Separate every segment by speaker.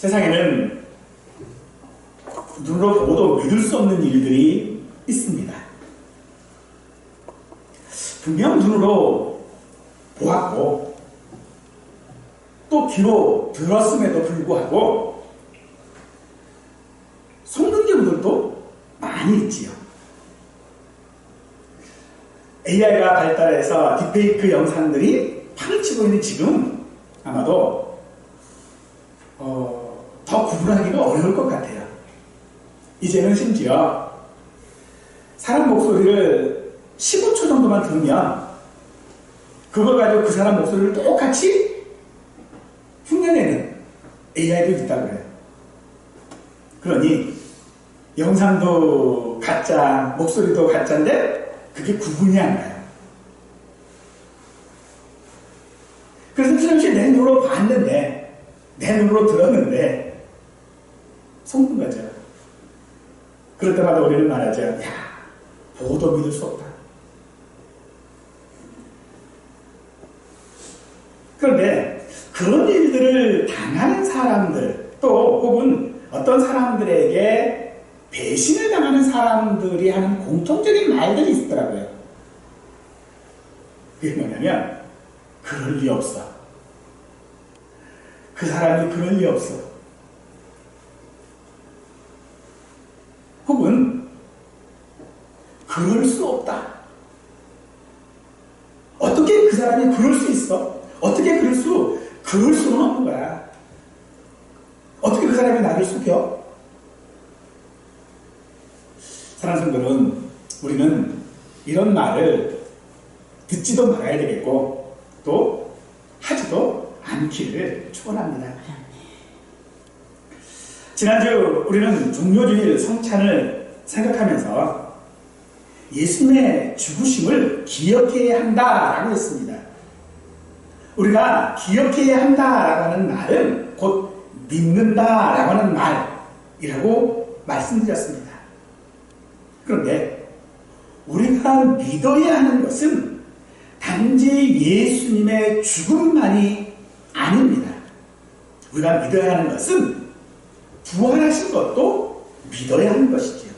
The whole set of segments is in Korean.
Speaker 1: 세상에는 눈으로 보고도 믿을 수 없는 일들이 있습니다. 분명 눈으로 보았고 또 귀로 들었음에도 불구하고 속는 경우들도 많이 있지요. AI가 발달해서 딥페이크 영상들이 파헤치고 있는 지금 아마도 더 구분하기가 어려울 것 같아요. 이제는 심지어 사람 목소리를 15초 정도만 들으면 그걸 가지고 그 사람 목소리를 똑같이 흉내내는 AI도 있다고 그래요. 그러니 영상도 가짜, 목소리도 가짜인데 그게 구분이 안 가요. 그래서 틀림없이 내 눈으로 봤는데, 내 눈으로 들었는데 속는 거죠. 그럴 때마다 우리는 말하죠. 야, 보고도 믿을 수 없다. 그런데 그런 일들을 당하는 사람들, 또 혹은 어떤 사람들에게 배신을 당하는 사람들이 하는 공통적인 말들이 있더라고요. 그게 뭐냐면, 그럴 리 없어. 그 사람이 그럴 리 없어. 혹은 그럴 수 없다. 어떻게 그 사람이 그럴 수 있어? 어떻게 그럴 수는 없는 거야. 어떻게 그 사람이 나를 속여? 사랑하는 성도는 우리는 이런 말을 듣지도 말아야 되겠고 또 하지도 않기를 축원합니다. 지난주 우리는 종료주일 성찬을 생각하면서 예수님의 죽으심을 기억해야 한다라고 했습니다. 우리가 기억해야 한다라고 하는 말은 곧 믿는다라고 하는 말이라고 말씀드렸습니다. 그런데 우리가 믿어야 하는 것은 단지 예수님의 죽음만이 아닙니다. 우리가 믿어야 하는 것은 부활하신 것도 믿어야 하는 것이지요.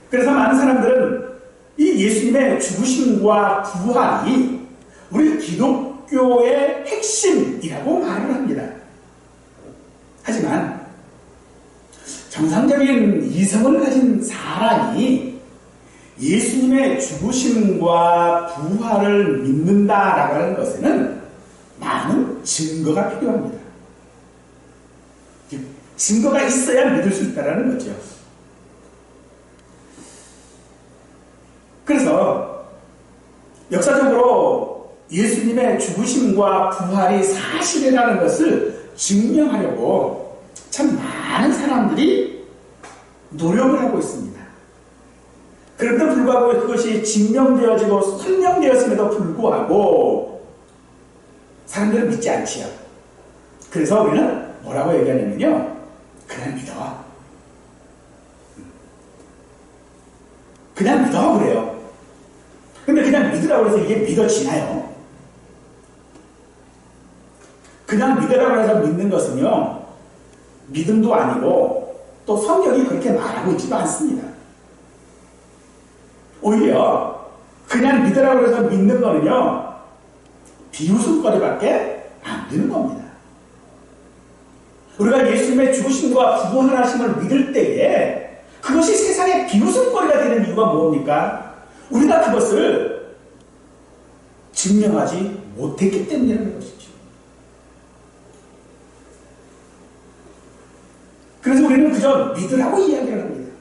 Speaker 1: 그래서 많은 사람들은 이 예수님의 죽으심과 부활이 우리 기독교의 핵심이라고 말을 합니다. 하지만 정상적인 이성을 가진 사람이 예수님의 죽으심과 부활을 믿는다라고 하는 것에는 많은 증거가 필요합니다. 증거가 있어야 믿을 수 있다는 거죠. 그래서 역사적으로 예수님의 죽으심과 부활이 사실이라는 것을 증명하려고 참 많은 사람들이 노력을 하고 있습니다. 그런데 불구하고 그것이 증명되어지고 설명되었음에도 불구하고 사람들은 믿지 않지요. 그래서 우리는 뭐라고 얘기하냐면요, 그냥 믿어. 그냥 믿어 그래요. 근데 그냥 믿으라고 해서 이게 믿어지나요? 그냥 믿으라고 해서 믿는 것은요, 믿음도 아니고 또 성경이 그렇게 말하고 있지도 않습니다. 오히려 그냥 믿으라고 해서 믿는 거는요, 비웃음거리밖에 안 되는 겁니다. 우리가 예수님의 죽으심과 부활하심을 믿을 때에 그것이 세상의 비웃음거리가 되는 이유가 뭡니까? 우리가 그것을 증명하지 못했기 때문이라는 것이죠. 그래서 우리는 그저 믿으라고 이야기를 합니다.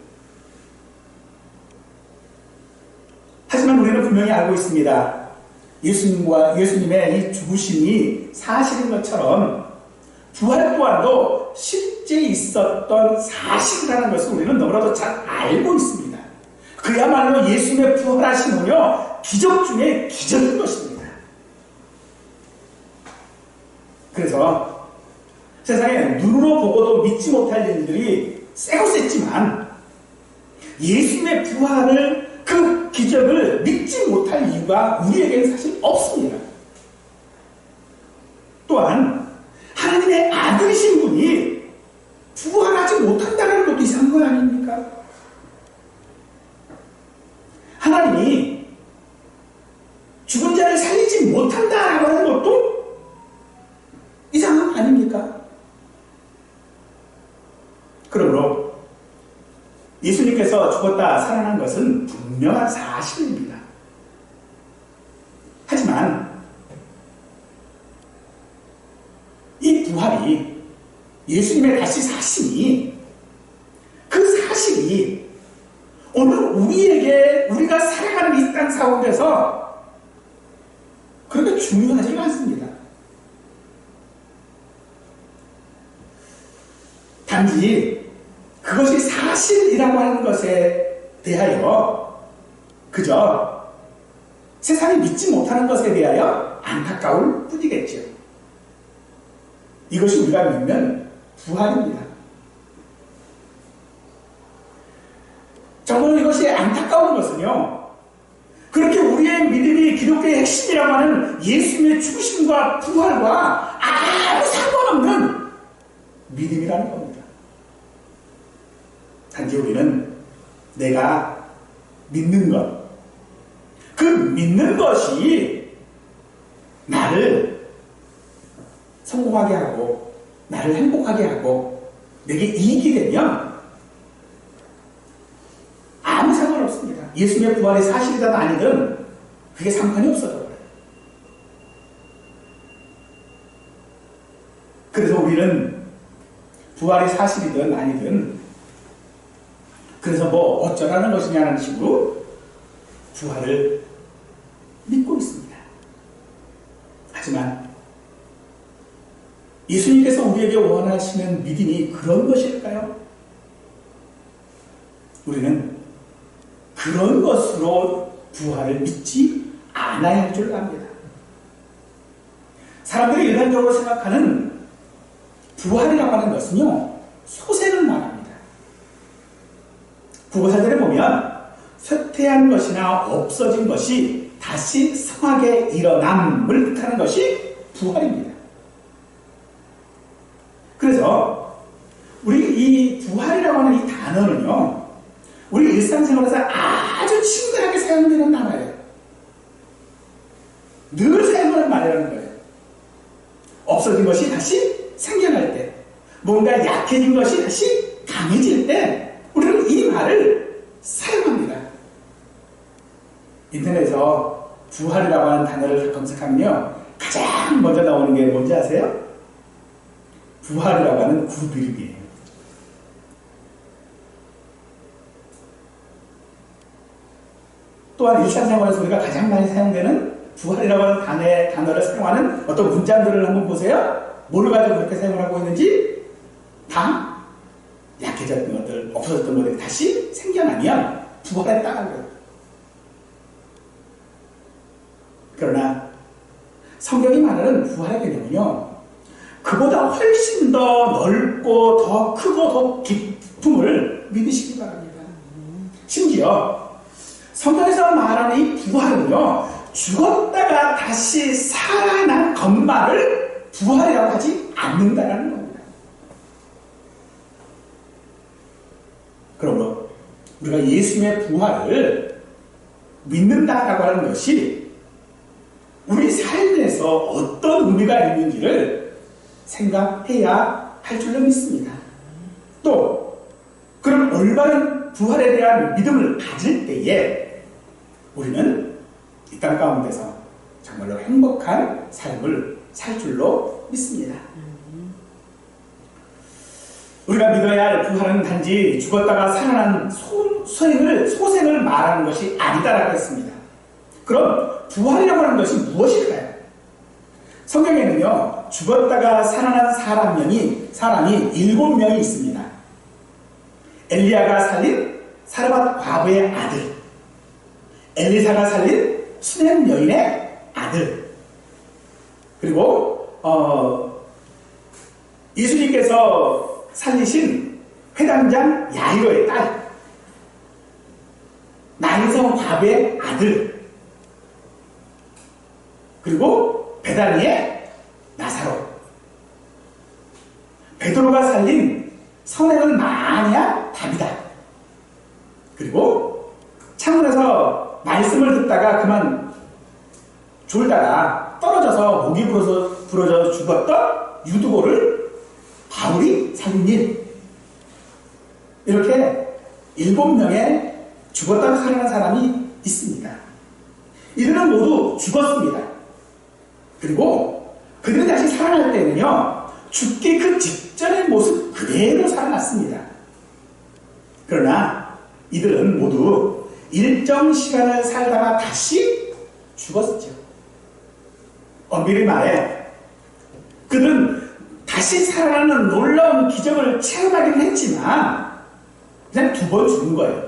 Speaker 1: 하지만 우리는 분명히 알고 있습니다. 예수님의 이 죽으심이 사실인 것처럼 부활 또한도 실제 있었던 사실이라는 것을 우리는 너무나도 잘 알고 있습니다. 그야말로 예수님의 부활하심은요, 기적 중에 기적인 것입니다. 그래서 세상에 눈으로 보고도 믿지 못할 일들이 세고 셌지만 예수님의 부활을, 그 기적을 믿지 못할 이유가 우리에게는 사실 없습니다. 또한 하나님의 아들이신 분이 부활하지 못한다는 것도 이상한 거 아닙니까? 하나님이 죽은 자를 살리지 못한다라고 하는 것도 이상한 거 아닙니까? 그러므로 예수님께서 죽었다 살아난 것은 분명한 사실입니다. 하지만 이 부활이, 예수님의 다시 사심이, 그 사실이 오늘 우리에게, 우리가 살아가는 이 땅 가운데서 그렇게 중요하지는 않습니다. 단지 그것이 사실이라고 하는 것에 대하여 그저 세상이 믿지 못하는 것에 대하여 안타까울 뿐이겠죠. 이것이 우리가 믿는 부활입니다. 정말 이것이 안타까운 것은요, 그렇게 우리의 믿음이 기독교의 핵심이라고 하는 예수님의 죽으심과 부활과 아무 상관없는 믿음이라는 겁니다. 단지 우리는 내가 믿는 것, 그 믿는 것이 나를 성공하게 하고 나를 행복하게 하고 내게 이익이 되면 아무 상관없습니다. 예수님의 부활이 사실이든 아니든 그게 상관이 없어져 버려요. 그래서 우리는 부활이 사실이든 아니든 그래서 뭐 어쩌라는 것이냐는 식으로 부활을 믿고 있습니다. 하지만 예수님께서 우리에게 원하시는 믿음이 그런 것일까요? 우리는 그런 것으로 부활을 믿지 않아야 할 줄 압니다. 사람들이 일반적으로 생각하는 부활이라고 하는 것은요, 소생을 말합니다. 국어사전에 보면 쇠퇴한 것이나 없어진 것이 다시 성하게 일어남을 뜻하는 것이 부활입니다. 그래서 우리 이 부활이라고 하는 이 단어는요, 우리 일상생활에서 아주 친근하게 사용되는 단어예요. 늘 사용하는 말이라는 거예요. 없어진 것이 다시 생겨날 때, 뭔가 약해진 것이 다시 강해질 때 우리는 이 말을 사용합니다. 인터넷에서 부활이라고 하는 단어를 검색하면요, 가장 먼저 나오는 게 뭔지 아세요? 부활이라고 하는 그룹 이름이에요. 또한 일상생활에서 우리가 가장 많이 사용되는 부활이라고 하는 단어를 사용하는 어떤 문장들을 한번 보세요. 뭘 가지고 그렇게 사용을 하고 있는지. 다 약해졌던 것들, 없어졌던 것들이 다시 생겨나면 부활했다는 거예요. 그러나 성경이 말하는 부활의 개념은요, 그보다 훨씬 더 넓고 더 크고 더 깊음을 믿으시기 바랍니다. 심지어 성경에서 말하는 이 부활은요, 죽었다가 다시 살아난 것만을 부활이라고 하지 않는다는 겁니다. 그러므로 우리가 예수님의 부활을 믿는다라고 하는 것이 우리 삶에서 어떤 의미가 있는지를 생각해야 할 줄로 믿습니다. 또 그런 올바른 부활에 대한 믿음을 가질 때에 우리는 이 땅 가운데서 정말로 행복한 삶을 살 줄로 믿습니다. 우리가 믿어야 할 부활은 단지 죽었다가 살아난 소생을 말하는 것이 아니다라고 했습니다. 그럼 부활이라고 하는 것이 무엇일까요? 성경에는요, 죽었다가 살아난 사람이 7명이 있습니다. 엘리야가 살린 사르밧 과부의 아들, 엘리사가 살린 수넴 여인의 아들, 그리고 예수님께서 살리신 회당장 야이로의 딸, 나인성 과부의 아들, 그리고 베다니의 나사로, 베드로가 살린 선행은 마냐 답이다. 그리고 창문에서 말씀을 듣다가 그만 졸다가 떨어져서 목이 부러져 죽었던 유두고를 바울이 살린 일. 이렇게 7명의 죽었다가 살아난 사람이 있습니다. 이들은 모두 죽었습니다. 그리고 그들이 다시 살아날 때는요, 죽기 그 직전의 모습 그대로 살아났습니다. 그러나 이들은 모두 일정 시간을 살다가 다시 죽었죠. 엄밀히 말해 그들은 다시 살아나는 놀라운 기적을 체험하긴 했지만 그냥 2번 죽은 거예요.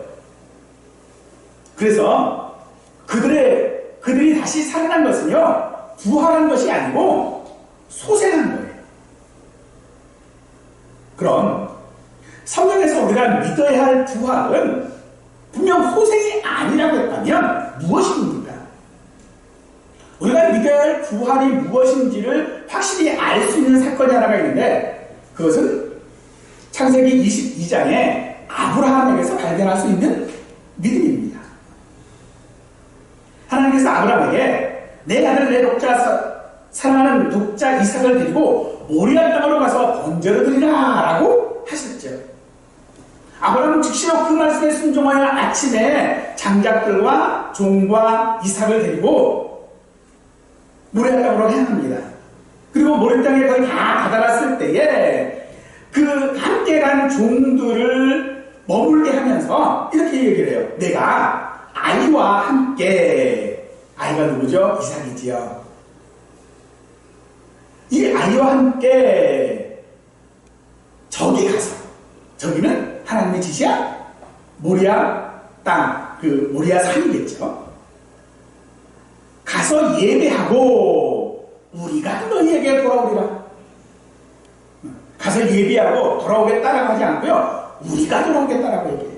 Speaker 1: 그래서 그들이 다시 살아난 것은요, 부활한 것이 아니고 소생한 거예요. 그럼 성경에서 우리가 믿어야 할 부활은 분명 소생이 아니라고 했다면 무엇입니까? 우리가 믿어야 할 부활이 무엇인지를 확실히 알 수 있는 사건이 하나가 있는데, 그것은 창세기 22장에 아브라함에게서 발견할 수 있는 믿음입니다. 하나님께서 아브라함에게 내 아들 내 독자 사랑하는 독자 이삭을 데리고 모리아 땅으로 가서 번제를 드리라 라고 하셨죠. 아브라함은 즉시로 그 말씀에 순종하여 아침에 장작들과 종과 이삭을 데리고 모리아 땅으로 향합니다. 그리고 모리아 땅에 거의 다 다다랐을 때에 그 함께 간 종들을 머물게 하면서 이렇게 얘기를 해요. 내가 아이와 함께, 아이가 누구죠? 이삭이지요. 이 아이와 함께 저기 가서, 저기는 하나님의 지시야? 모리아 땅, 그 모리아 산이겠죠. 가서 예배하고 우리가 너희에게 돌아오리라. 가서 예배하고 돌아오겠다라고 하지 않고요, 우리가 돌아오겠다라고 얘기해요.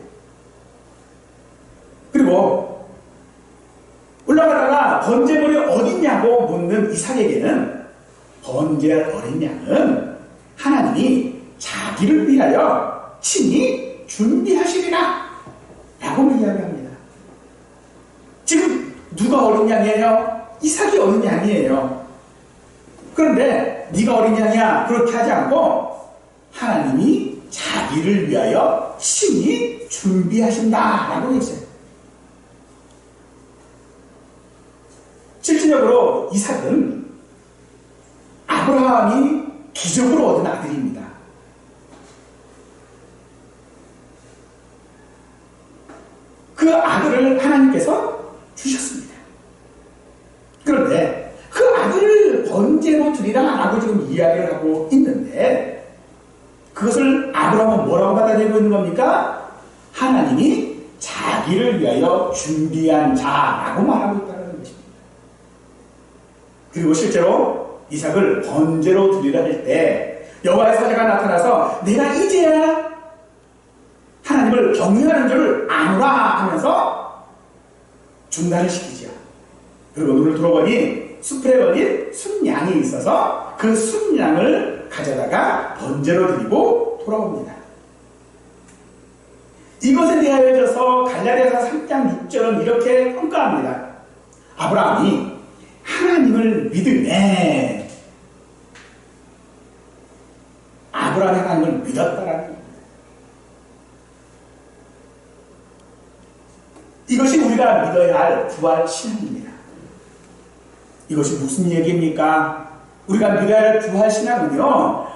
Speaker 1: 그리고 올라가다가 번제물이 어딨냐고 묻는 이삭에게는 번제할 어린 양은 하나님이 자기를 위하여 친히 준비하시리라 라고 이야기합니다. 지금 누가 어린 양이에요? 이삭이 어린 양이에요. 그런데 네가 어린 양이야 그렇게 하지 않고 하나님이 자기를 위하여 친히 준비하신다 라고 했어요. 실질적으로 이삭은 아브라함이 기적으로 얻은 아들입니다. 그 아들을 하나님께서 주셨습니다. 그런데 그 아들을 번제로 드리라 라고 지금 이야기를 하고 있는데, 그것을 아브라함은 뭐라고 받아들이고 있는 겁니까? 하나님이 자기를 위하여 준비한 자라고 말하고 있다는 것입니다. 그리고 실제로 이삭을 번제로 드리라 할 때 여호와의 사자가 나타나서 내가 이제야 하나님을 경외하는 줄을 아노라 하면서 중단을 시키죠. 그리고 눈을 들어보니 숲에 걸린 순양이 있어서 그 순양을 가져다가 번제로 드리고 돌아옵니다. 이것에 대하여져서 갈라디아서 3장 6절은 이렇게 평가합니다. 아브라함이 하나님을 믿으네. 아브라함이 하나님을 믿었다라는 겁니다. 이것이 우리가 믿어야 할 부활 신앙입니다. 이것이 무슨 얘기입니까? 우리가 믿어야 할 부활 신앙은요,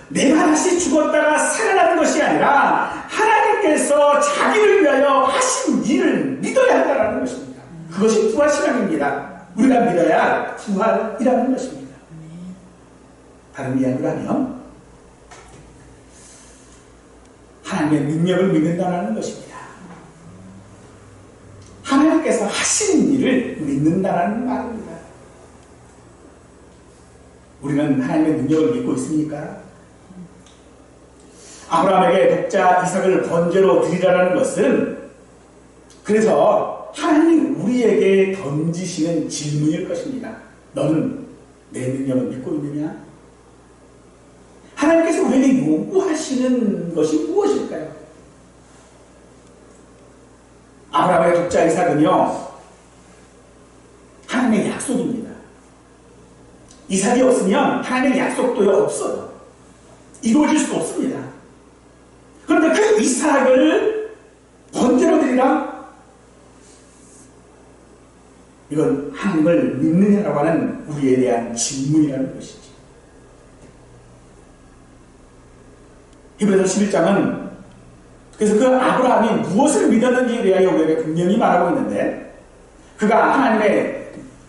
Speaker 1: 내가 다시 죽었다가 살아나는 것이 아니라 하나님께서 자기를 위하여 하신 일을 믿어야 한다는 것입니다. 그것이 부활 신앙입니다. 우리가 믿어야 할 부활이라는 것입니다. 다른 이야기를 하면 하나님의 능력을 믿는다는 것입니다. 하나님께서 하시는 일을 믿는다는 말입니다. 우리는 하나님의 능력을 믿고 있습니까? 아브라함에게 독자 이삭을 번제로 드리라는 것은 그래서 하나님이 우리에게 던지시는 질문일 것입니다. 너는 내 능력을 믿고 있느냐? 하나님께서 우리에게 요구하시는 것이 무엇일까요? 아브라함의 독자 이삭은요, 하나님의 약속입니다. 이삭이 없으면 하나님의 약속도 없어요. 이루어질 수 없습니다. 그런데 그 이삭을 번제로 드리라? 이건 하나님을 믿느냐라고 하는 우리에 대한 질문이라는 것이죠. 히브리서 11장은 그래서 그 아브라함이 무엇을 믿었는지에 대하여 우리에게 분명히 말하고 있는데, 그가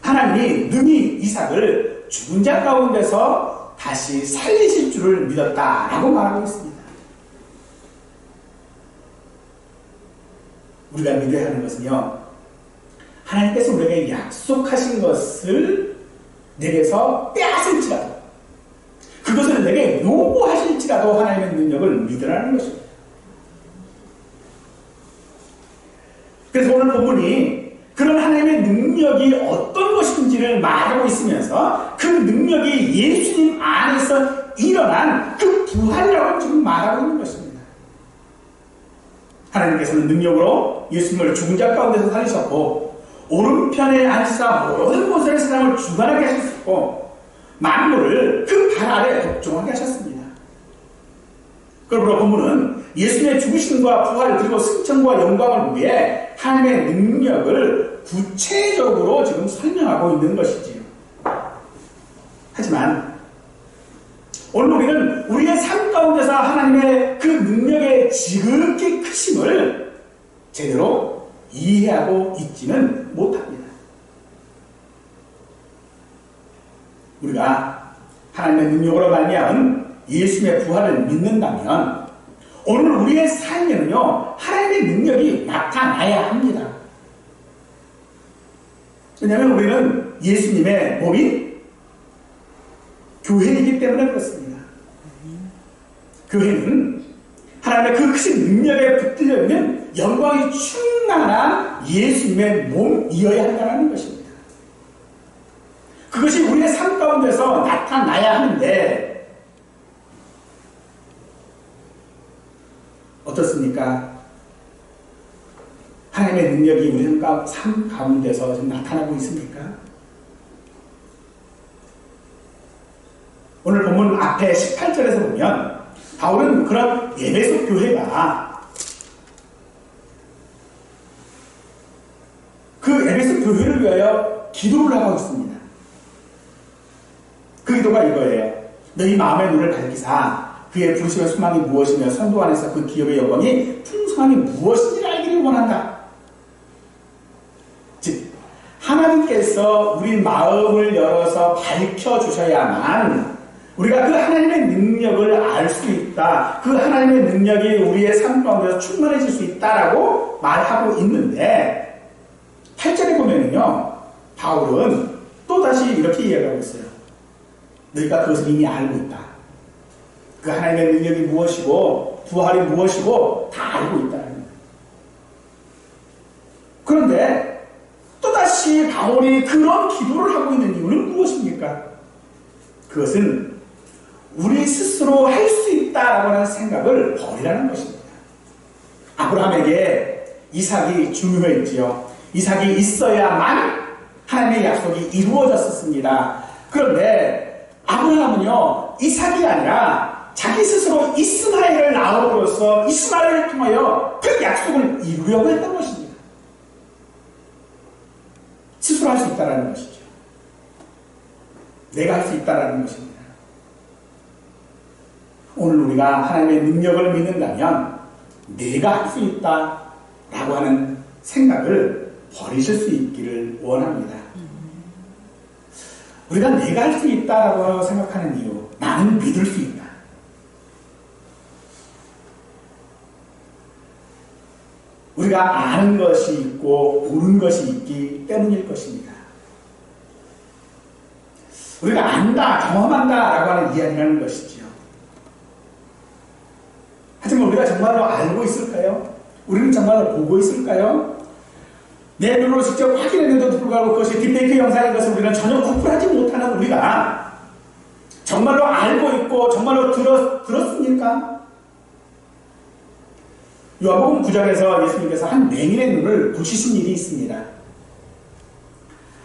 Speaker 1: 하나님이 능히 이삭을 죽은 자 가운데서 다시 살리실 줄을 믿었다라고 말하고 있습니다. 우리가 믿어야 하는 것은요, 하나님께서 우리에게 약속하신 것을 내게서 빼앗을지라도, 그것을 내게 요구하실지라도 하나님의 능력을 믿으라는 것입니다. 그래서 오늘 본문이 그런 하나님의 능력이 어떤 것인지를 말하고 있으면서 그 능력이 예수님 안에서 일어난 그 부활이라고 지금 말하고 있는 것입니다. 하나님께서는 능력으로 예수님을 죽은 자 가운데서 살리셨고, 오른편에 앉으사 모든 곳에 세상을 주관하게 하셨고, 만물을 그 발 아래 복종하게 하셨습니다. 그러므로 본문은 예수님의 죽으심과 부활 그리고 승천과 영광을 위해 하나님의 능력을 구체적으로 지금 설명하고 있는 것이지요. 하지만 오늘 우리는 우리의 삶 가운데서 하나님의 그 능력의 지극히 크심을 제대로 이해하고 있지는 못합니다. 우리가 하나님의 능력으로 말미암은 예수님의 부활을 믿는다면 오늘 우리의 삶에는요, 하나님의 능력이 나타나야 합니다. 왜냐하면 우리는 예수님의 몸인 교회이기 때문에 그렇습니다. 교회는 하나님의 그 크신 능력에 붙들려 있는 영광이 충만한 예수님의 몸이어야 한다는 것입니다. 그것이 우리의 삶 가운데서 나타나야 하는데, 어떻습니까? 하나님의 능력이 우리 삶 가운데서 좀 나타나고 있습니까? 오늘 본문 앞에 18절에서 보면 바울은 그런 에베소 교회가 그 에베소 교회를 위하여 기도를 하고 있습니다. 그 기도가 이거예요. 너희 마음의 눈을 밝히사 그의 부르심의 소망이 무엇이며 성도 안에서 그 기업의 영광이 풍성함이 무엇인지를 알기를 원한다. 즉, 하나님께서 우리 마음을 열어서 밝혀주셔야만 우리가 그 하나님의 능력을 알 수 있다. 그 하나님의 능력이 우리의 삶 가운데서 충만해질 수 있다라고 말하고 있는데, 8절에 보면은요, 바울은 또다시 이렇게 이야기하고 있어요. 너희가 그것을 이미 알고 있다. 그 하나님의 능력이 무엇이고 부활이 무엇이고 다 알고 있다는 거예요. 그런데 또다시 바울이 그런 기도를 하고 있는 이유는 무엇입니까? 그것은 우리 스스로 할 수 있다라고 하는 생각을 버리라는 것입니다. 아브라함에게 이삭이 중요했지요. 이삭이 있어야만 하나님의 약속이 이루어졌었습니다. 그런데 아브라함은요, 이삭이 아니라 자기 스스로 이스마엘을 낳음으로써 이스마엘을 통하여 그 약속을 이루려고 했던 것입니다. 스스로 할 수 있다는 것이죠. 내가 할 수 있다는 것입니다. 오늘 우리가 하나님의 능력을 믿는다면 내가 할 수 있다라고 하는 생각을 버리실 수 있기를 원합니다. 우리가 내가 할 수 있다라고 생각하는 이유, 나는 믿을 수 있다. 우리가 아는 것이 있고 보는 것이 있기 때문일 것입니다. 우리가 안다, 경험한다라고 하는 이야기라는 것이지요. 하지만 우리가 정말로 알고 있을까요? 우리는 정말로 보고 있을까요? 내 눈으로 직접 확인했는데도 불구하고 그것이 딥페이크 영상인 것을 우리는 전혀 구분하지 못하는 우리가 정말로 알고 있고 정말로 들었습니까? 요한복음 9장에서 예수님께서 한 맹인의 눈을 고치신 일이 있습니다.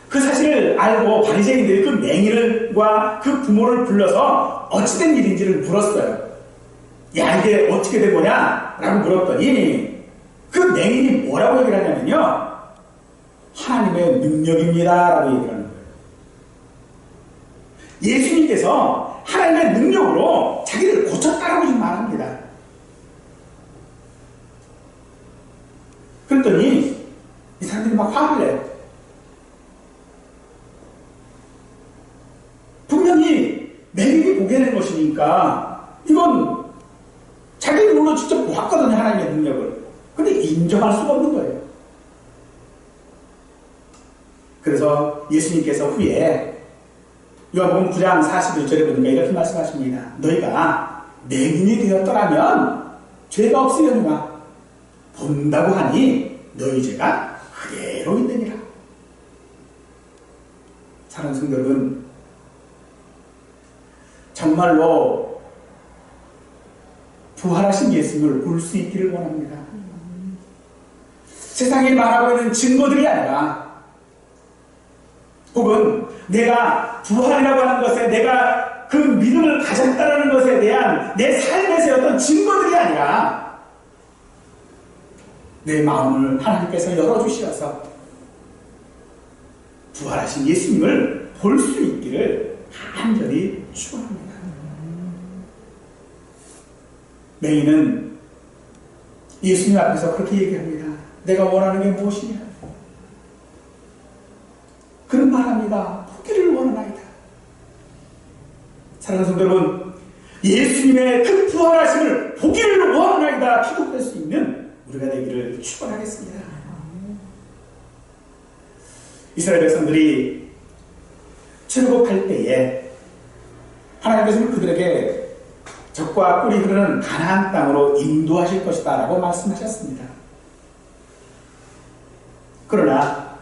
Speaker 1: 그 사실을 알고 바리새인들이 그 맹인과 그 부모를 불러서 어찌된 일인지를 물었어요. 야, 이게 어떻게 된 거냐? 라고 물었더니 그 맹인이 뭐라고 얘기를 하냐면요, 하나님의 능력입니다 라고 얘기를 하는 거예요. 예수님께서 하나님의 능력으로 자기를 고쳤다라고 지금 말합니다. 그랬더니 이 사람들이 막 화를 내요. 분명히 맹인이 보게 된 것이니까 이건 자기 눈으로 직접 보았거든요, 하나님의 능력을. 근데 인정할 수가 없는 거예요. 그래서 예수님께서 후에 요한복음 9장 41절에 보니까 이렇게 말씀하십니다. 너희가 맹인이 되었더라면 죄가 없으려니와 본다고 하니 너희 죄가 그대로 있느니라. 사랑하는 성도 여러분, 정말로 부활하신 예수님을 볼 수 있기를 원합니다. 세상이 말하고 있는 증거들이 아니라, 혹은 내가 부활이라고 하는 것에, 내가 그 믿음을 가졌다는 것에 대한 내 삶에서의 어떤 증거들이 아니라 내 마음을 하나님께서 열어주시어서 부활하신 예수님을 볼 수 있기를 간절히 축원합니다. 맹인은 예수님 앞에서 그렇게 얘기합니다. 내가 원하는 게 무엇이냐? 그런 말합니다. 보기를 원하나이다. 사랑하는 성도 여러분, 예수님의 그 부활하심을 보기를 원하나이다 기도할 수 있는 우리가 되기를 축원하겠습니다. 이스라엘 백성들이 출애굽할 때에 하나님께서는 그들에게 젖과 꿀이 흐르는 가나안 땅으로 인도하실 것이다 라고 말씀하셨습니다. 그러나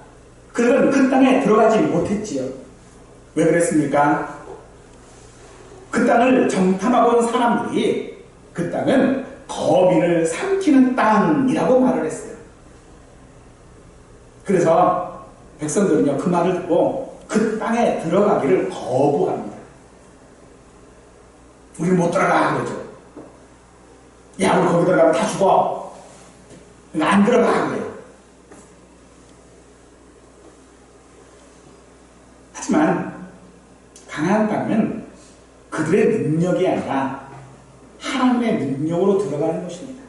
Speaker 1: 그들은 그 땅에 들어가지 못했지요. 왜 그랬습니까? 그 땅을 정탐하고 온 사람들이 그 땅은 거민을 삼키는 땅이라고 말을 했어요. 그래서 백성들은요, 그 말을 듣고 그 땅에 들어가기를 거부합니다. 우리 못 들어가 그러죠. 야, 우리 거기 들어가면 다 죽어. 안 들어가 그래요. 하지만 가나안 땅은 그들의 능력이 아니라 하나님의 능력으로 들어가는 것입니다.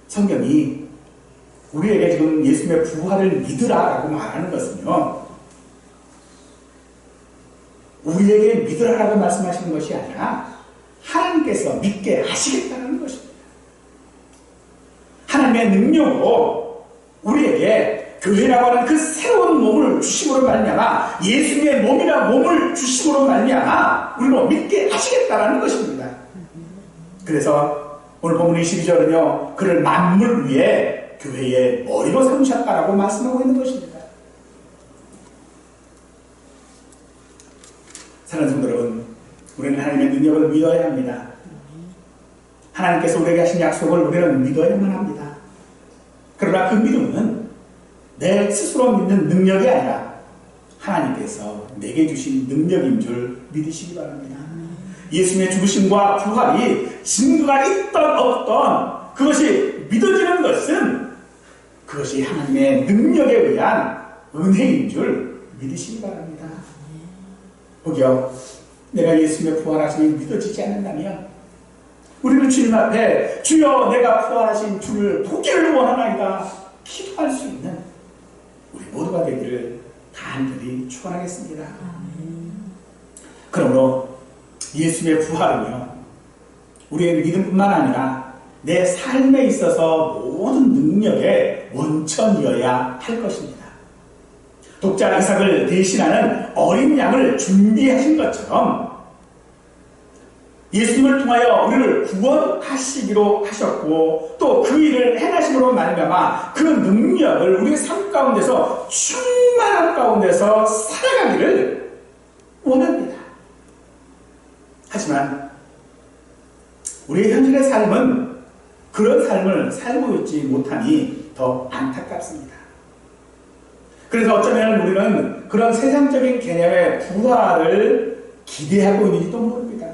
Speaker 1: 성경이 우리에게 지금 예수님의 부활을 믿으라라고 말하는 것은요, 우리에게 믿으라라고 말씀하시는 것이 아니라 하나님께서 믿게 하시겠다는 것입니다. 하나님의 능력으로 우리에게 교회라고 하는 그 새로운 몸을 주심으로 말미암아, 예수님의 몸이나 몸을 주심으로 말미암아 우리로 믿게 하시겠다라는 것입니다. 그래서 오늘 본문 22절은요, 그를 만물 위에 교회의 머리로 삼으셨다라고 말씀하고 있는 것입니다. 사랑하는 성도 여러분, 우리는 하나님의 능력을 믿어야 합니다. 하나님께서 우리에게 하신 약속을 우리는 믿어야만 합니다. 그러나 그 믿음은 내 스스로 믿는 능력이 아니라 하나님께서 내게 주신 능력인 줄 믿으시기 바랍니다. 예수님의 죽으심과 부활이 증거가 있던 없던 그것이 믿어지는 것은 그것이 하나님의 능력에 의한 은혜인 줄 믿으시기 바랍니다. 혹여 내가 예수님의 부활하심이 믿어지지 않는다면 우리는 주님 앞에 주여 내가 부활하신 주를 보기를 원하나이다 기도할 수 있는 우리 모두가 되기를 간절히 축원하겠습니다. 그러므로 예수님의 부활은요, 우리의 믿음뿐만 아니라 내 삶에 있어서 모든 능력의 원천이어야 할 것입니다. 독자 이삭을 대신하는 어린 양을 준비하신 것처럼 예수님을 통하여 우리를 구원하시기로 하셨고 또 그 일을 행하심으로 말미암아 그 능력을 우리의 삶 가운데서 충만한 가운데서 살아가기를 원합니다. 하지만 우리의 현실의 삶은 그런 삶을 살고 있지 못하니 더 안타깝습니다. 그래서 어쩌면 우리는 그런 세상적인 개념의 부활을 기대하고 있는지도 모릅니다.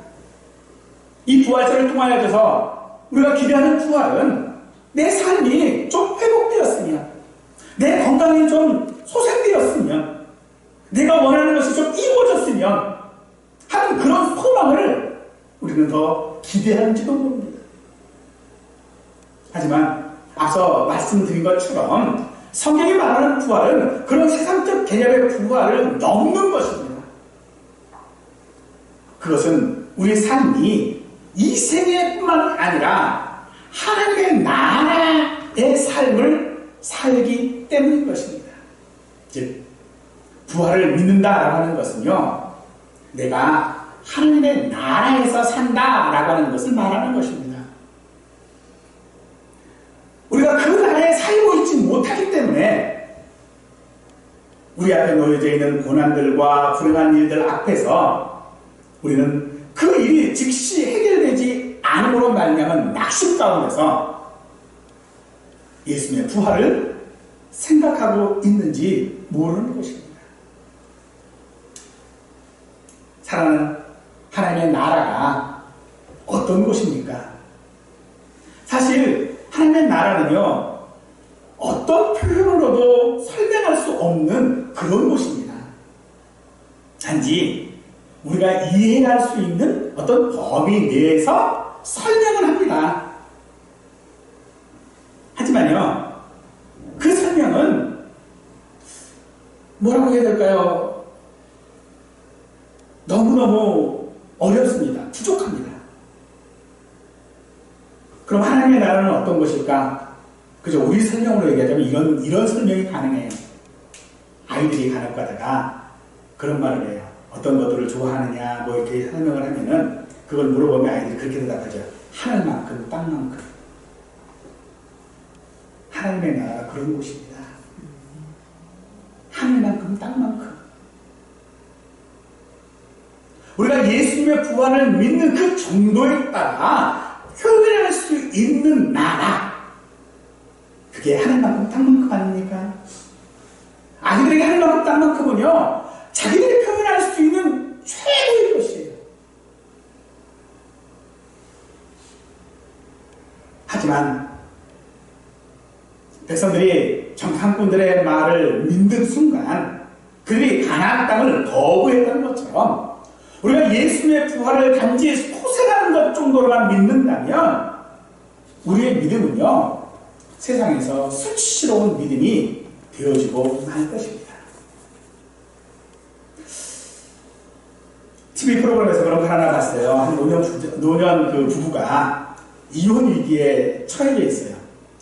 Speaker 1: 이 부활절을 통하여서 우리가 기대하는 부활은 내 삶이 좀 회복되었으면, 내 건강이 좀 소생되었으면, 내가 원하는 것이 좀 이루어졌으면 하는 그런 소망을 우리는 더 기대하는지도 모릅니다. 하지만 앞서 말씀드린 것처럼 성경이 말하는 부활은 그런 세상적 개념의 부활을 넘는 것입니다. 그것은 우리 삶이 이 세계뿐만 아니라 하나님의 나라의 삶을 살기 때문인 것입니다. 즉, 부활을 믿는다라고 하는 것은요, 내가 하나님의 나라에서 산다라고 하는 것을 말하는 것입니다. 우리가 그 나라에 살고 있지 못하기 때문에 우리 앞에 놓여져 있는 고난들과 불행한 일들 앞에서 우리는 그 일이 즉시 해결되지 않음으로 말미암은 낙심 가운데서 예수님의 부활을 생각하고 있는지 모르는 것입니다. 사랑하는 하나님의 나라가 어떤 곳입니까? 사실 하나님의 나라는요, 어떤 표현으로도 설명할 수 없는 그런 곳입니다. 단지 우리가 이해할 수 있는 어떤 범위 내에서 설명을 합니다. 하지만요, 그 설명은 뭐라고 해야 될까요? 너무너무 어렵습니다. 부족합니다. 그럼 하나님의 나라는 어떤 것일까? 그죠? 우리 설명으로 얘기하자면 이런 설명이 가능해요. 아이들이 간혹 가다가 그런 말을 해요. 어떤 것들을 좋아하느냐, 뭐 이렇게 설명을 하면은 그걸 물어보면 아이들이 그렇게 대답하죠. 하늘만큼, 땅만큼. 하나님의 나라가 그런 곳입니다. 하늘만큼, 땅만큼. 우리가 예수님의 부활을 믿는 그 정도에 따라 표현할 수 있는 나라. 그게 하늘만큼, 땅만큼 아닙니까? 아이들에게 하늘만큼, 땅만큼은요, 자기들이 표현할 수 있는 최고의 것이에요. 하지만 백성들이 정탐꾼들의 말을 믿는 순간 그들이 가나안 땅을 거부했던 것처럼 우리가 예수님의 부활을 단지 소생하는 것 정도로만 믿는다면 우리의 믿음은요, 세상에서 수치스러운 믿음이 되어지고 말 것입니다. TV 프로그램에서 그런 거 하나 봤어요. 한 노년 그 부부가 이혼 위기에 처해져 있어요.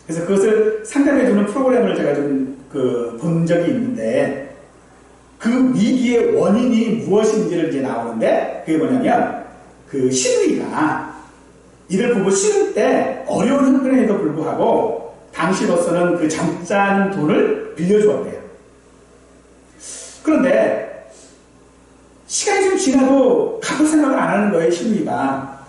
Speaker 1: 그래서 그것을 상담해주는 프로그램을 제가 좀 본 적이 있는데, 그 위기의 원인이 무엇인지를 이제 나오는데, 그게 뭐냐면, 그 시누이가 이를 보고 싫을 때 어려운 형편에도 불구하고 당시로서는 그 잠깐 돈을 빌려주었대요. 그런데 시간이 좀 지나도 갚을 생각을 안 하는 거예요, 시누이가.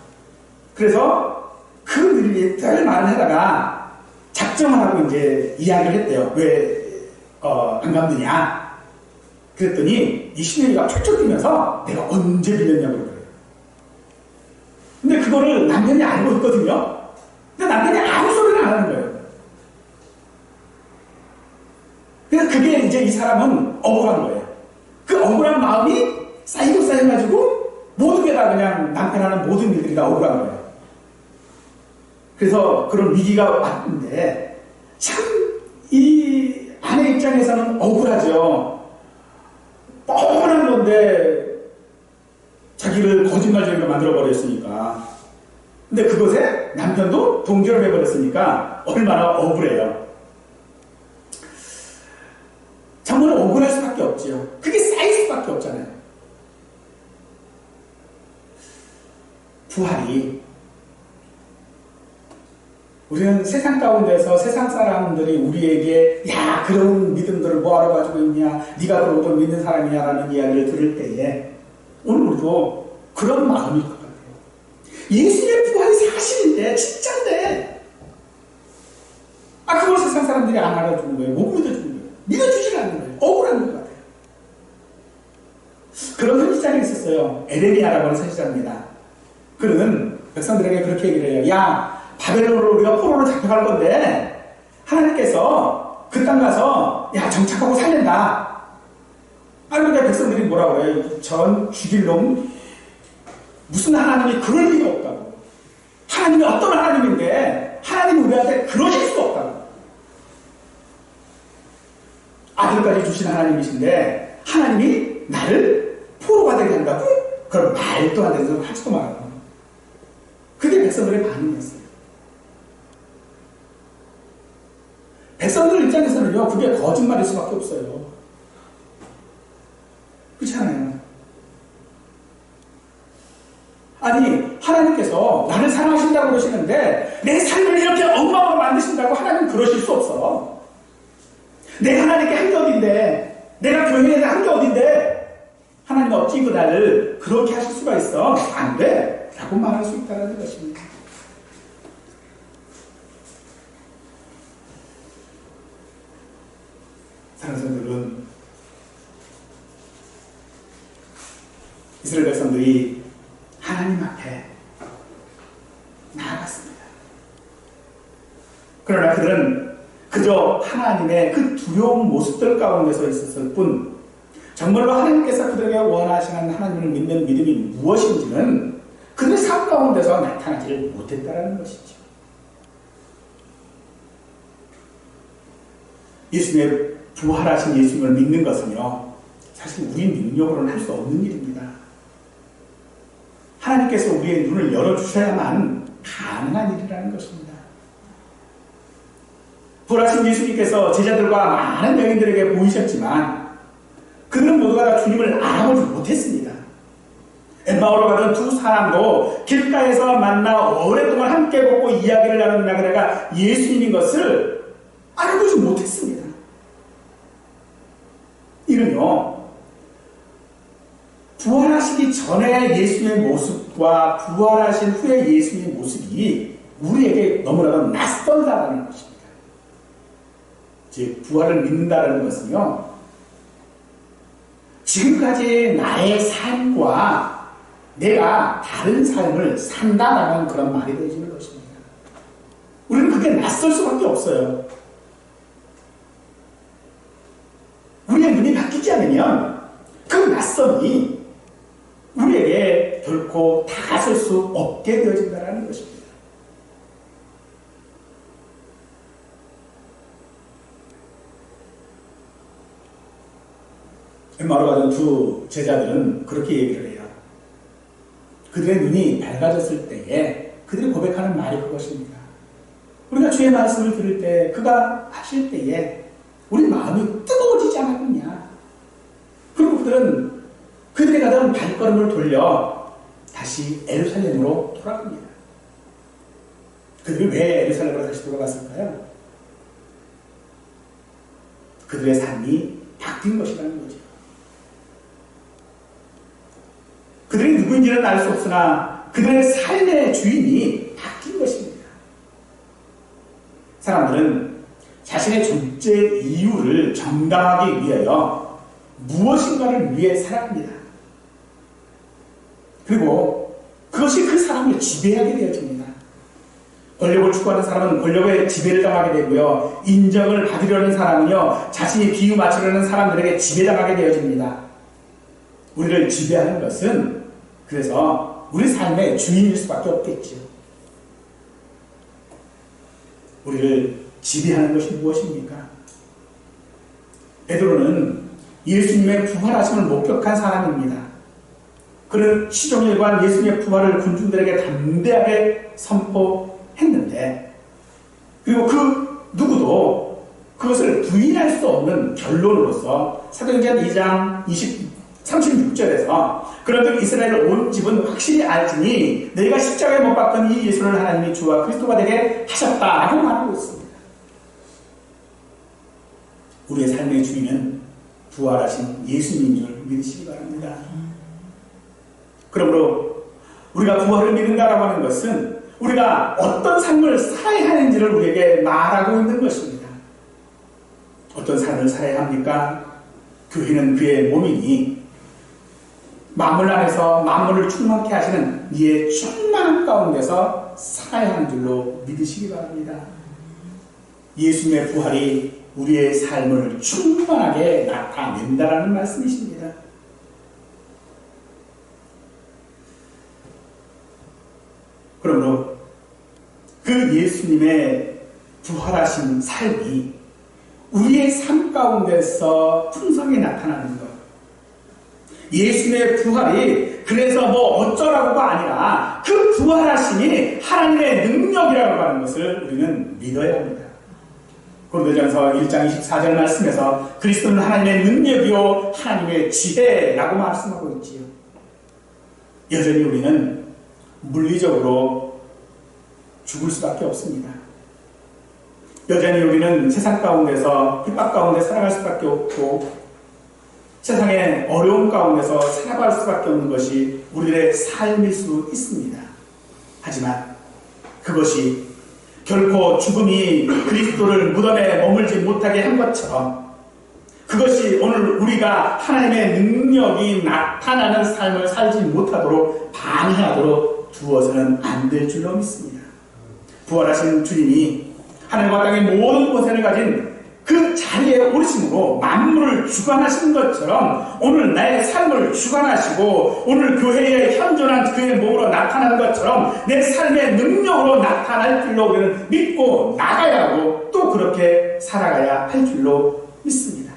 Speaker 1: 그래서 그 늘 말을 하다가 작정을 하고 이제 이야기를 했대요. 왜 안 갚느냐? 그랬더니 이 시누이가 툭툭 뛰면서 내가 언제 빌렸냐고 그래요. 근데 그거를 남편이 알고 있거든요. 근데 남편이 아무 소리를 안 하는 거예요. 그래서 그게 이제 이 사람은 억울한 거예요. 그 억울한 마음이 쌓이고 쌓여가지고 모든 게 다 그냥 남편 하는 모든 일들이 다 억울한 거예요. 그래서 그런 위기가 왔는데 참 이 아내 입장에서는 억울하죠. 뻔한 건데 자기를 거짓말쟁이로 만들어버렸으니까. 근데 그것에 남편도 동조를 해버렸으니까 얼마나 억울해요. 정말 억울할 수밖에 없지요. 그게 쌓일 수밖에 없잖아요. 부활이 우리는 세상 가운데서 세상 사람들이 우리에게 야 그런 믿음들을 뭐하러 가지고 있냐 네가 그러고도 믿는 사람이냐라는 이야기를 들을 때에 오늘 우리도 그런 마음일 것 같아요. 예수님의 부활이 사실인데 진짜인데 그걸 세상 사람들이 안 알아주는 거예요. 못 믿어주는 거예요. 믿어주질 않는 거예요. 억울한 것 같아요. 그런 선지자가 있었어요. 에레미야라고 하는 선지자입니다. 그는 백성들에게 그렇게 얘기를 해요. 야 바벨론으로 우리가 포로로 잡혀갈 건데 하나님께서 그 땅 가서 야 정착하고 살린다. 그러니까 백성들이 뭐라고 해요? 전 죽일 놈 무슨 하나님이 그럴 리가 없다고. 하나님이 어떤 하나님인데 하나님이 우리한테 그러실 수 없다고. 아들까지 주신 하나님이신데 하나님이 나를 포로가 되게 한다고? 그럼 말도 안 되는 소리 하지도 말아요. 그게 백성들의 반응이었어요. 백성들 입장에서는요, 그게 거짓말일 수밖에 없어요. 그렇잖아요. 아니, 하나님께서 나를 사랑하신다고 그러시는데, 내 삶을 이렇게 엉망으로 만드신다고 하나님 그러실 수 없어. 내가 하나님께 한 게 어딘데, 내가 교회에 한 게 어딘데, 하나님 어찌 그 나를 그렇게 하실 수가 있어? 안 돼! 라고 말할 수 있다는 것입니다. 사랑하는 성도들은 이스라엘 백성들이 하나님 앞에 나아갔습니다. 그러나 그들은 그저 하나님의 그 두려운 모습들 가운데서 있었을 뿐 정말로 하나님께서 그들에게 원하시는 하나님을 믿는 믿음이 무엇인지는 그들의 삶 가운데서 나타나지를 못했다는 것이죠. 예수님의 부활하신 예수님을 믿는 것은요, 사실 우리 능력으로는 할 수 없는 일입니다. 하나님께서 우리의 눈을 열어주셔야만 가능한 일이라는 것입니다. 부활하신 예수님께서 제자들과 많은 여인들에게 보이셨지만 그들은 모두가 다 주님을 알아보지 못했습니다. 엠마오로 가던 두 사람도 길가에서 만나 오랫동안 함께 걷고 이야기를 나누는 나그네가 예수님인 것을 알아보지 못했습니다. 이는요, 부활하시기 전에 예수님의 모습과 부활하신 후에 예수님의 모습이 우리에게 너무나도 낯선다라는 것입니다. 즉, 부활을 믿는다는 것은요, 지금까지 나의 삶과 내가 다른 삶을 산다라는 그런 말이 되어지는 것입니다. 우리는 그게 낯설 수밖에 없어요. 우리의 눈이 바뀌지 않으면 그 낯선이 우리에게 결코 다가설 수 없게 되어진다는 것입니다. 엠마오로 가던 두 제자들은 그렇게 얘기를 해요. 그들의 눈이 밝아졌을 때에 그들이 고백하는 말이 그것입니다. 우리가 주의 말씀을 들을 때, 그가 하실 때에 우리 마음이 뜨거워지지 않았느냐. 그리고 그들은 그들이 가던 발걸음을 돌려 다시 예루살렘으로 돌아갑니다. 그들이 왜 예루살렘으로 다시 돌아갔을까요? 그들의 삶이 바뀐 것이라는 거죠. 그들이 누구인지는 알 수 없으나 그들의 삶의 주인이 바뀐 것입니다. 사람들은 자신의 존재 이유를 정당하기 위하여 무엇인가를 위해 살아갑니다. 그리고 그것이 그 사람을 지배하게 되어집니다. 권력을 추구하는 사람은 권력의 지배를 당하게 되고요. 인정을 받으려는 사람은요, 자신이 비유 맞추려는 사람들에게 지배당하게 되어집니다. 우리를 지배하는 것은 그래서 우리 삶의 주인일 수밖에 없겠죠. 우리를 지배하는 것이 무엇입니까? 베드로는 예수님의 부활하심을 목격한 사람입니다. 그는 시종일관 예수님의 부활을 군중들에게 담대하게 선포했는데, 그리고 그 누구도 그것을 부인할 수 없는 결론으로서 사도행전 2장 36절에서 그런즉 이스라엘 온 집은 확실히 알지니 너희가 십자가에 못 박은 이 예수를 하나님이 주와 그리스도가 되게 하셨다라고 말하고 있습니다. 우리의 삶의 주인은 부활하신 예수님인 줄 믿으시기 바랍니다. 그러므로 우리가 부활을 믿는다라고 하는 것은 우리가 어떤 삶을 살아야 하는지를 우리에게 말하고 있는 것입니다. 어떤 삶을 살아야 합니까? 교회는 그의 몸이니 만물 안에서 만물을 충만케 하시는 이의 충만한 가운데서 살아야 하는 줄로 믿으시기 바랍니다. 예수님의 부활이 우리의 삶을 충만하게 나타낸다라는 말씀이십니다. 그러므로 그 예수님의 부활하신 삶이 우리의 삶 가운데서 풍성히 나타나는 것. 예수님의 부활이 그래서 뭐 어쩌라고가 아니라 그 부활하심이 하나님의 능력이라고 하는 것을 우리는 믿어야 합니다. 고린도전서 1장 24절 말씀에서 그리스도는 하나님의 능력이요 하나님의 지혜라고 말씀하고 있지요. 여전히 우리는 물리적으로 죽을 수밖에 없습니다. 여전히 우리는 세상 가운데서 핍박 가운데 살아갈 수밖에 없고 세상의 어려움 가운데서 살아갈 수밖에 없는 것이 우리들의 삶일 수 있습니다. 하지만 그것이 결코 죽음이 그리스도를 무덤에 머물지 못하게 한 것처럼 그것이 오늘 우리가 하나님의 능력이 나타나는 삶을 살지 못하도록 방해하도록 두어서는 안 될 줄로 믿습니다. 부활하신 주님이 하늘과 땅의 모든 권세를 가진 그 자리에 오르심으로 만물을 주관하시는 것처럼 오늘 나의 삶을 주관하시고 오늘 교회에 현존한 그의 몸으로 나타나는 것처럼 내 삶의 능력으로 나타날 줄로 우리는 믿고 나가야 하고 또 그렇게 살아가야 할 줄로 믿습니다.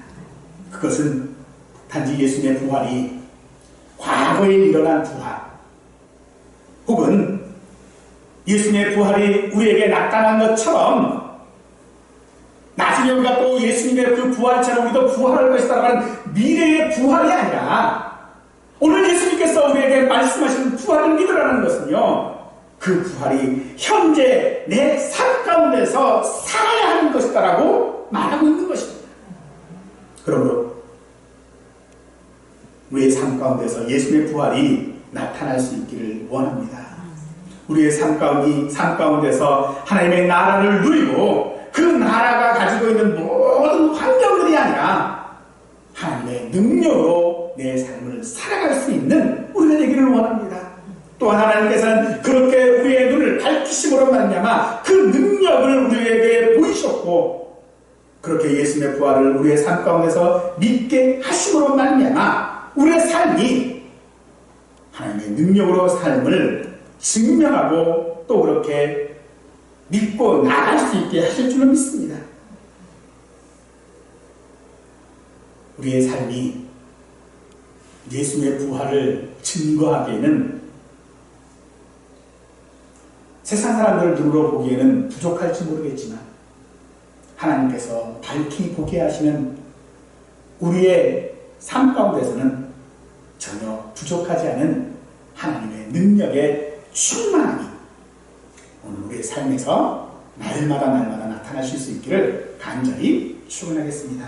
Speaker 1: 그것은 단지 예수님의 부활이 과거에 일어난 부활 혹은 예수님의 부활이 우리에게 나타난 것처럼 나중에 우리가 또 예수님의 그 부활처럼 우리도 부활할 것이다라고 하는 미래의 부활이 아니라 오늘 예수님께서 우리에게 말씀하신 부활을 믿으라는 것은요, 그 부활이 현재 내 삶 가운데서 살아야 하는 것이다라고 말하고 있는 것입니다. 그러므로 우리의 삶 가운데서 예수님의 부활이 나타날 수 있기를 원합니다. 우리의 삶 가운데서 하나님의 나라를 누리고 그 나라가 가지고 있는 모든 환경들이 아니라 하나님의 능력으로 내 삶을 살아갈 수 있는 우리가 되기를 원합니다. 또한 하나님께서는 그렇게 우리의 눈을 밝히심으로 말미암아 그 능력을 우리에게 보이셨고 그렇게 예수님의 부활을 우리의 삶 가운데서 믿게 하심으로 말미암아 우리의 삶이 하나님의 능력으로 삶을 증명하고 또 그렇게 믿고 나갈 수 있게 하실 줄로 믿습니다. 우리의 삶이 예수님의 부활을 증거하기에는 세상 사람들 눈으로 보기에는 부족할지 모르겠지만 하나님께서 밝히 보게 하시는 우리의 삶 가운데서는 전혀 부족하지 않은 하나님의 능력의 충만함이 오늘 우리의 삶에서 날마다 나타나실 수 있기를 간절히 축원하겠습니다.